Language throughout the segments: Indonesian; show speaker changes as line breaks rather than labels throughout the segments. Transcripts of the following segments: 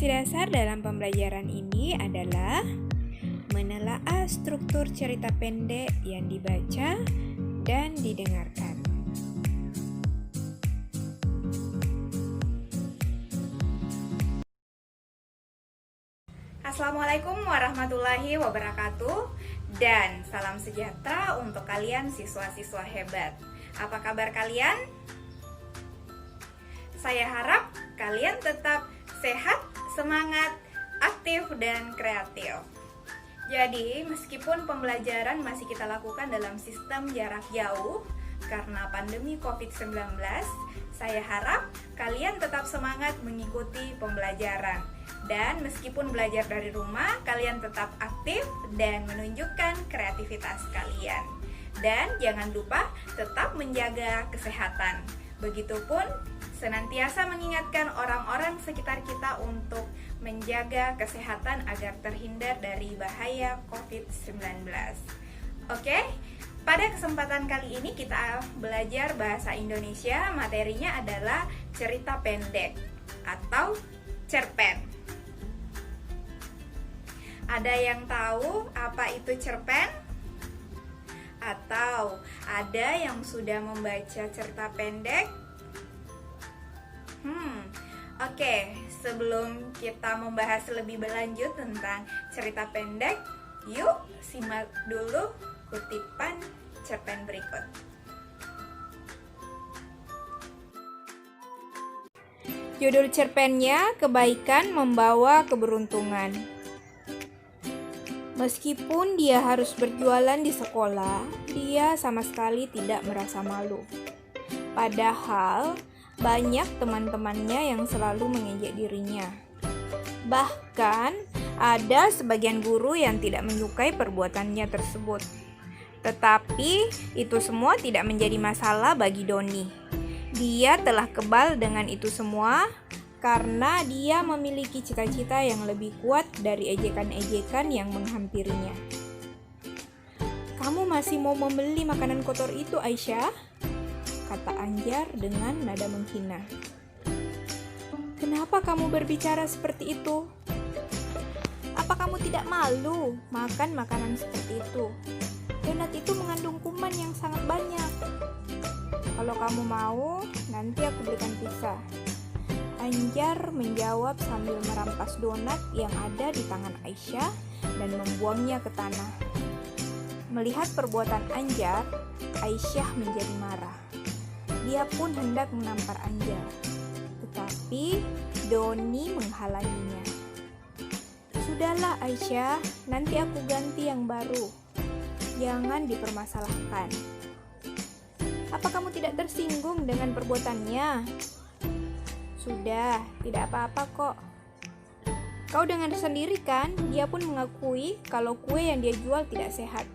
Informasi dasar dalam pembelajaran ini adalah menelaah struktur cerita pendek yang dibaca dan didengarkan. Assalamualaikum warahmatullahi wabarakatuh dan salam sejahtera untuk kalian siswa-siswa hebat. Apa kabar kalian? Saya harap kalian tetap sehat, semangat, aktif, dan kreatif. Jadi, meskipun pembelajaran masih kita lakukan dalam sistem jarak jauh karena pandemi COVID-19, saya harap kalian tetap semangat mengikuti pembelajaran. Dan meskipun belajar dari rumah, kalian tetap aktif dan menunjukkan kreativitas kalian. Dan jangan lupa tetap menjaga kesehatan. Begitupun senantiasa mengingatkan orang-orang sekitar kita untuk menjaga kesehatan agar terhindar dari bahaya COVID-19. Oke, pada kesempatan kali ini kita belajar bahasa Indonesia. Materinya adalah cerita pendek atau cerpen. Ada yang tahu apa itu cerpen? Atau ada yang sudah membaca cerita pendek? Oke, sebelum kita membahas lebih berlanjut tentang cerita pendek, yuk simak dulu kutipan cerpen berikut. Judul cerpennya Kebaikan Membawa Keberuntungan. Meskipun dia harus berjualan di sekolah, dia sama sekali tidak merasa malu. Padahal banyak teman-temannya yang selalu mengejek dirinya. Bahkan ada sebagian guru yang tidak menyukai perbuatannya tersebut. Tetapi itu semua tidak menjadi masalah bagi Doni. Dia telah kebal dengan itu semua karena dia memiliki cita-cita yang lebih kuat dari ejekan-ejekan yang menghampirinya. "Kamu masih mau membeli makanan kotor itu, Aisyah?" kata Anjar dengan nada menghina. "Kenapa kamu berbicara seperti itu? Apa kamu tidak malu makan makanan seperti itu? Donat itu mengandung kuman yang sangat banyak. Kalau kamu mau, nanti aku belikan pizza." Anjar menjawab sambil merampas donat yang ada di tangan Aisyah dan membuangnya ke tanah. Melihat perbuatan Anjar, Aisyah menjadi marah. Dia pun hendak menampar Anjar, tetapi Doni menghalanginya. "Sudahlah Aisyah, nanti aku ganti yang baru. Jangan dipermasalahkan. Apa kamu tidak tersinggung dengan perbuatannya?" "Sudah, tidak apa-apa kok. Kau dengar sendiri kan, dia pun mengakui kalau kue yang dia jual tidak sehat,"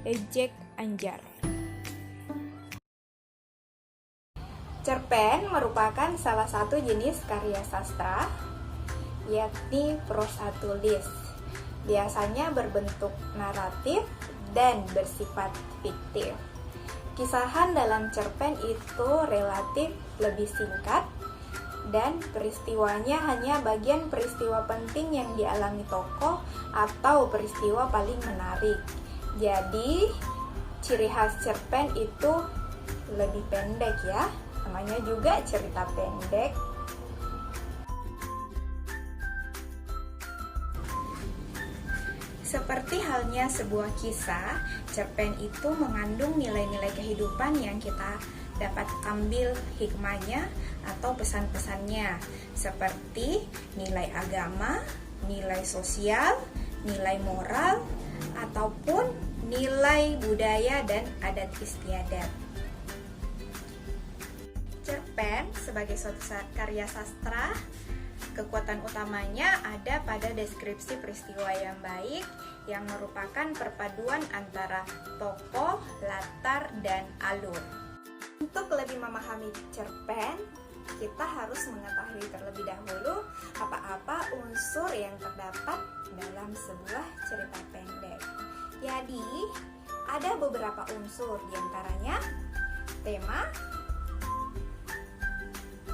ejek Anjar. Cerpen merupakan salah satu jenis karya sastra, yakni prosa tulis. Biasanya berbentuk naratif dan bersifat fiktif. Kisahan dalam cerpen itu relatif lebih singkat dan peristiwanya hanya bagian peristiwa penting yang dialami tokoh atau peristiwa paling menarik. Jadi, ciri khas cerpen itu lebih pendek ya. Namanya juga cerita pendek. Seperti halnya sebuah kisah, cerpen itu mengandung nilai-nilai kehidupan yang kita dapat ambil hikmahnya atau pesan-pesannya, seperti nilai agama, nilai sosial, nilai moral, ataupun nilai budaya dan adat istiadat. Cerpen sebagai suatu karya sastra, kekuatan utamanya ada pada deskripsi peristiwa yang baik yang merupakan perpaduan antara tokoh, latar, dan alur. Untuk lebih memahami cerpen, kita harus mengetahui terlebih dahulu apa-apa unsur yang terdapat dalam sebuah cerita pendek. Jadi, ada beberapa unsur, diantaranya tema,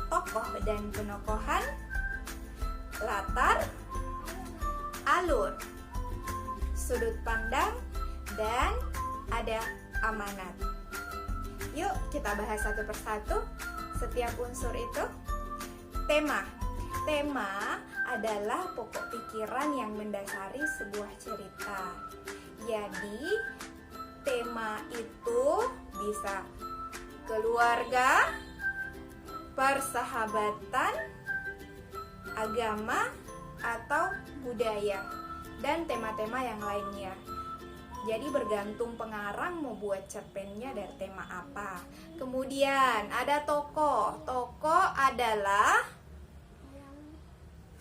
tokoh dan penokohan, latar, alur, sudut pandang, dan ada amanat. Yuk kita bahas satu persatu setiap unsur itu. Tema. Tema adalah pokok pikiran yang mendasari sebuah cerita. Jadi, tema itu bisa keluarga, persahabatan, agama, atau budaya, dan tema-tema yang lainnya. Jadi bergantung pengarang mau buat cerpennya dari tema apa. Kemudian ada tokoh. Tokoh adalah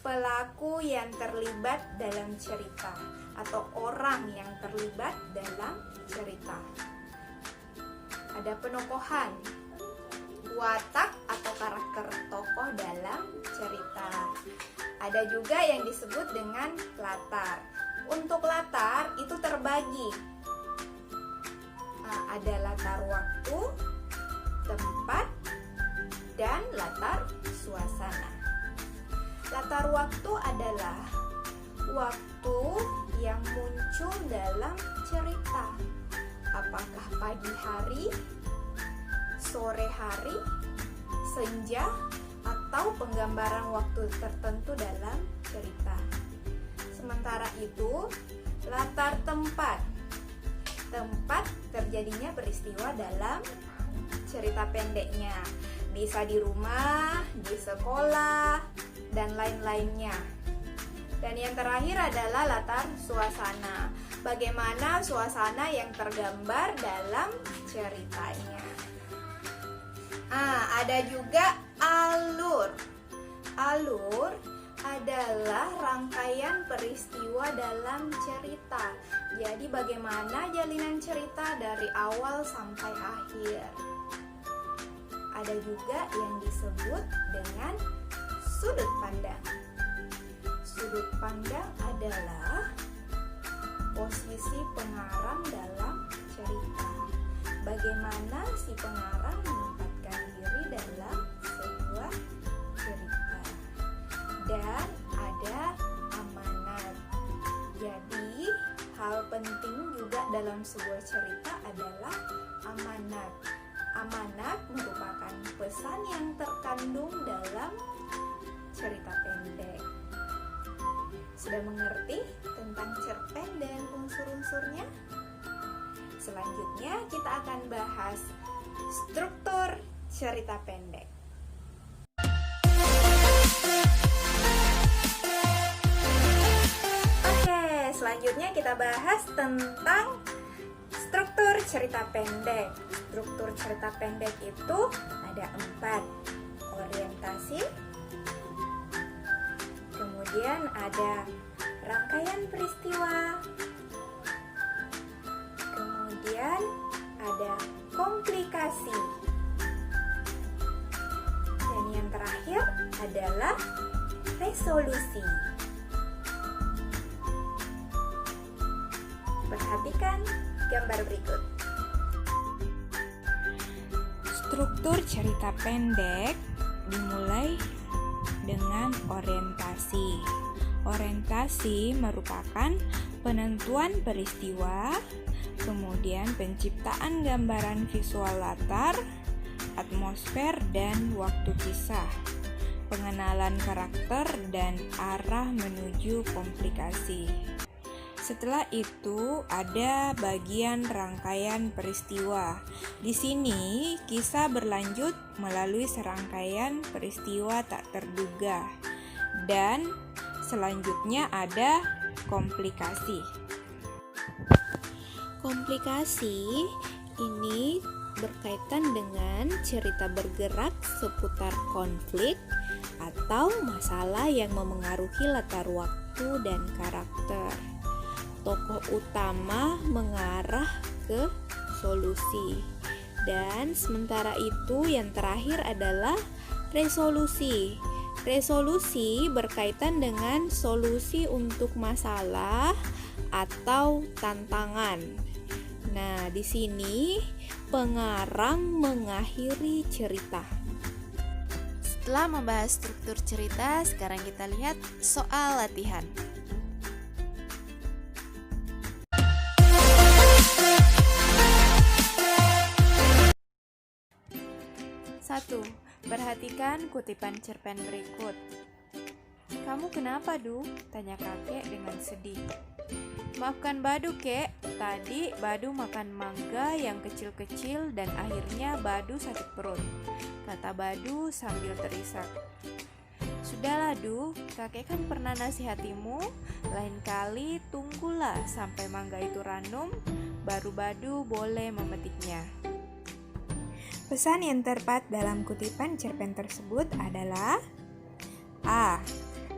pelaku yang terlibat dalam cerita atau orang yang terlibat dalam cerita. Ada penokohan, watak atau karakter tokoh dalam cerita. Ada juga yang disebut dengan latar. Untuk latar itu terbagi. Ada latar waktu, tempat, dan latar suasana. Latar waktu adalah waktu yang muncul dalam cerita. Apakah pagi hari, sore hari, senja, atau penggambaran waktu tertentu dalam cerita. Sementara itu, latar tempat. Tempat terjadinya peristiwa dalam cerita pendeknya. Bisa di rumah, di sekolah, dan lain-lainnya. Dan yang terakhir adalah latar suasana. Bagaimana suasana yang tergambar dalam ceritanya. Ada juga alur. Alur adalah rangkaian peristiwa dalam cerita. Jadi bagaimana jalinan cerita dari awal sampai akhir. Ada juga yang disebut dengan sudut pandang. Sudut pandang adalah posisi pengarang dalam cerita. Bagaimana si pengarang menempatkan diri dalam sebuah cerita. Dan ada amanat. Jadi hal penting juga dalam sebuah cerita adalah amanat. Amanat merupakan pesan yang terkandung dalam cerita pendek. Sudah mengerti tentang cerpen dan unsur-unsurnya? Selanjutnya kita akan bahas struktur cerita pendek. Selanjutnya kita bahas tentang struktur cerita pendek. Struktur cerita pendek itu ada 4. Orientasi, kemudian ada rangkaian peristiwa, kemudian ada komplikasi, dan yang terakhir adalah resolusi. Perhatikan gambar berikut. Struktur cerita pendek dimulai dengan orientasi. Orientasi merupakan penentuan peristiwa, kemudian penciptaan gambaran visual latar, atmosfer dan waktu kisah, pengenalan karakter dan arah menuju komplikasi. Setelah itu ada bagian rangkaian peristiwa. Di sini kisah berlanjut melalui serangkaian peristiwa tak terduga. Dan selanjutnya ada komplikasi. Komplikasi ini berkaitan dengan cerita bergerak seputar konflik atau masalah yang memengaruhi latar waktu dan karakter. Tokoh utama mengarah ke solusi. Dan sementara itu yang terakhir adalah resolusi. Resolusi berkaitan dengan solusi untuk masalah atau tantangan. Nah, di sini pengarang mengakhiri cerita.
Setelah membahas struktur cerita, sekarang kita lihat soal latihan.
Satu, perhatikan kutipan cerpen berikut. "Kamu kenapa, Du?" tanya kakek dengan sedih. "Maafkan Badu, Kek. Tadi Badu makan mangga yang kecil-kecil dan akhirnya Badu sakit perut," kata Badu sambil terisak. "Sudahlah, Du, kakek kan pernah nasihatimu, lain kali tunggulah sampai mangga itu ranum, baru Badu boleh memetiknya." Pesan yang terdapat dalam kutipan cerpen tersebut adalah: A.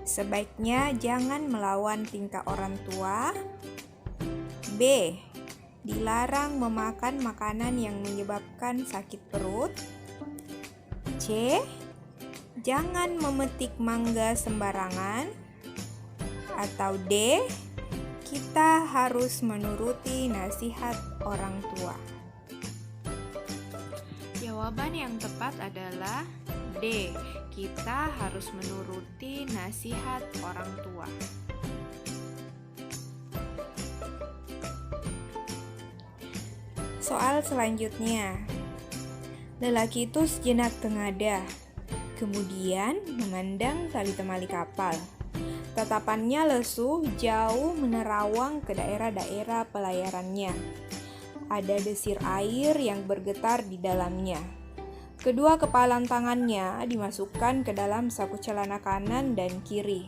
Sebaiknya jangan melawan tingkah orang tua. B. Dilarang memakan makanan yang menyebabkan sakit perut. C. Jangan memetik mangga sembarangan. Atau D. Kita harus menuruti nasihat orang tua. Jawaban yang tepat adalah D. Kita harus menuruti nasihat orang tua. Soal selanjutnya. Lelaki itu sejenak tengada, kemudian memandang tali temali kapal. Tatapannya lesu, jauh menerawang ke daerah-daerah pelayarannya. Ada desir air yang bergetar di dalamnya. Kedua kepalan tangannya dimasukkan ke dalam saku celana kanan dan kiri.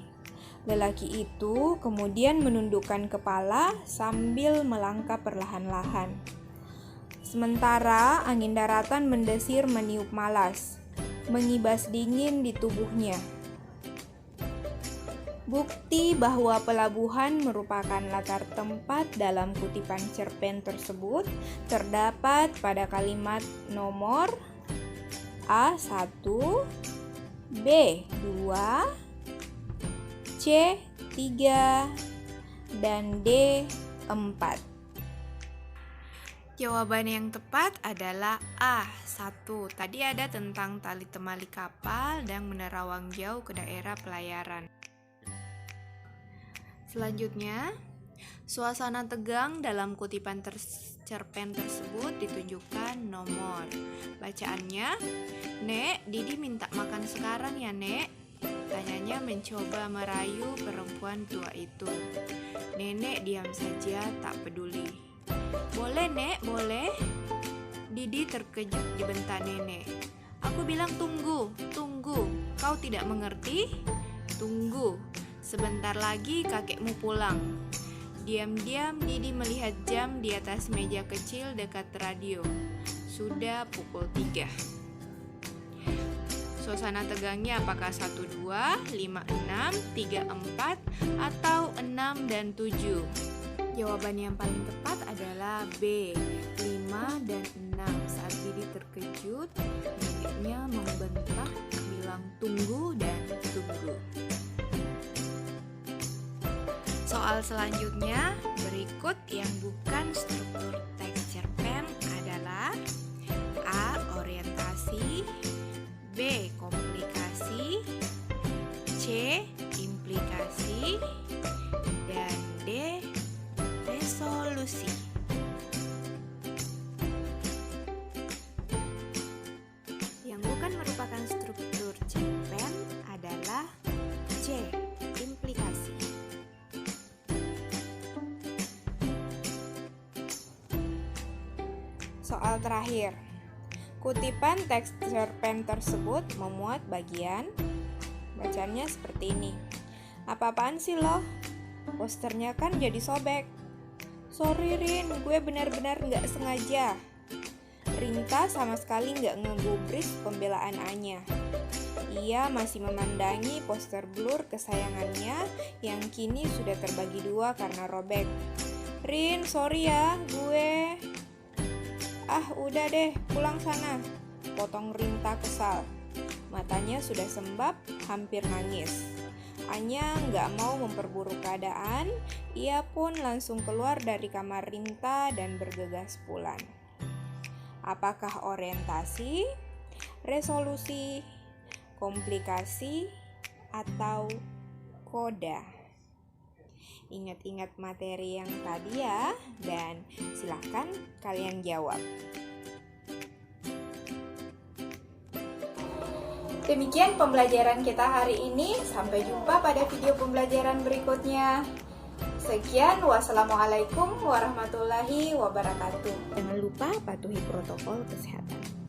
Lelaki itu kemudian menundukkan kepala sambil melangkah perlahan-lahan. Sementara angin daratan mendesir meniup malas, mengibas dingin di tubuhnya. Bukti bahwa pelabuhan merupakan latar tempat dalam kutipan cerpen tersebut terdapat pada kalimat nomor A1, B2, C3, dan D4. Jawaban yang tepat adalah A1. Tadi ada tentang tali temali kapal dan menerawang jauh ke daerah pelayaran. Selanjutnya, suasana tegang dalam kutipan cerpen tersebut ditunjukkan nomor. Bacaannya, "Nek, Didi minta makan sekarang ya, Nek?" tanyanya mencoba merayu perempuan tua itu. Nenek diam saja, tak peduli. "Boleh, Nek, boleh." Didi terkejut dibentak nenek. "Aku bilang tunggu, tunggu. Kau tidak mengerti? Tunggu. Sebentar lagi kakekmu pulang." Diam-diam Didi melihat jam di atas meja kecil dekat radio. Sudah pukul 3. Suasana tegangnya apakah 1, 2, 5, 6, 3, 4, atau 6 dan 7? Jawaban yang paling tepat adalah B, 5 dan 6. Saat Didi terkejut, neneknya membentak, bilang tunggu dan tunggu. Soal selanjutnya, berikut yang bukan struktur teks cerpen adalah A. Orientasi, B. Komplikasi, C. Implikasi, dan D. Resolusi. Yang bukan merupakan struktur cerpen adalah C. Implikasi. Soal terakhir. Kutipan teks cerpen tersebut memuat bagian bacanya seperti ini. "Apa-apaan sih lo? Posternya kan jadi sobek." "Sorry Rin, gue benar-benar gak sengaja." Rinta sama sekali gak ngegubris pembelaan Anya. Ia masih memandangi poster Blur kesayangannya yang kini sudah terbagi 2 karena robek. "Rin, sorry ya, gue..." "Ah, udah deh, pulang sana," potong Rinta kesal. Matanya sudah sembab, hampir nangis. Anya gak mau memperburuk keadaan, ia pun langsung keluar dari kamar Rinta dan bergegas pulang. Apakah orientasi, resolusi, komplikasi, atau koda? Ingat-ingat materi yang tadi ya, dan silahkan kalian jawab. Demikian pembelajaran kita hari ini. Sampai jumpa pada video pembelajaran berikutnya. Sekian, wassalamualaikum warahmatullahi wabarakatuh. Jangan lupa patuhi protokol kesehatan.